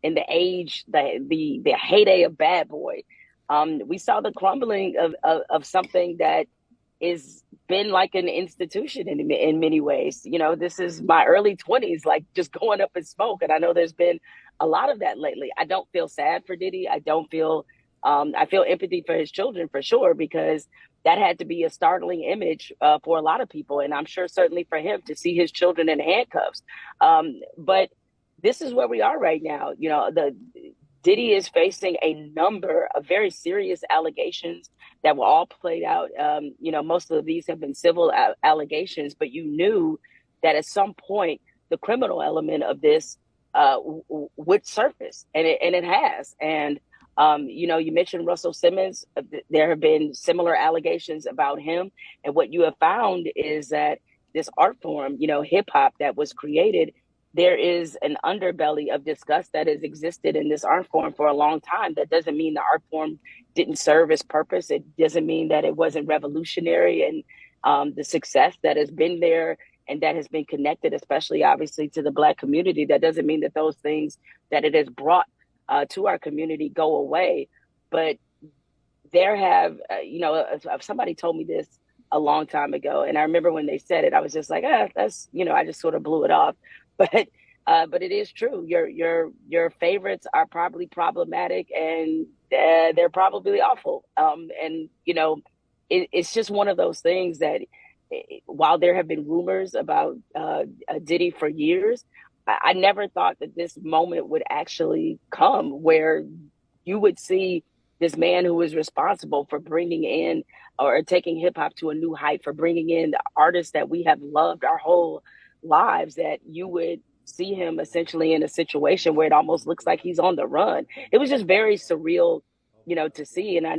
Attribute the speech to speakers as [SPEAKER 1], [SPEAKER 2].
[SPEAKER 1] in the age, the heyday of Bad Boy. We saw the crumbling of something that is been like an institution in many ways. You know, this is my early 20s, like just going up in smoke. And I know there's been a lot of that lately. I don't feel sad for Diddy. I don't feel, I feel empathy for his children for sure, because that had to be a startling image for a lot of people. And I'm sure certainly for him to see his children in handcuffs. But this is where we are right now. You know, the Diddy is facing a number of very serious allegations that were all played out. You know, most of these have been civil allegations, but you knew that at some point the criminal element of this would surface, and it has. And you know, you mentioned Russell Simmons. There have been similar allegations about him, and what you have found is that this art form, you know, hip hop that was created, there is an underbelly of disgust that has existed in this art form for a long time. That doesn't mean the art form didn't serve its purpose. It doesn't mean that it wasn't revolutionary, and the success that has been there and that has been connected, especially obviously to the Black community. That doesn't mean that those things that it has brought to our community go away. But there have, you know, somebody told me this a long time ago, and I remember when they said it, I was just like, that's, you know, I just sort of blew it off. But it is true. Your favorites are probably problematic, and they're probably awful. And you know, it's just one of those things that, while there have been rumors about Diddy for years, I never thought that this moment would actually come where you would see this man who is responsible for bringing in or taking hip hop to a new height, for bringing in the artists that we have loved our whole lives, that you would see him essentially in a situation where it almost looks like he's on the run. It was just very surreal, you know, to see. And I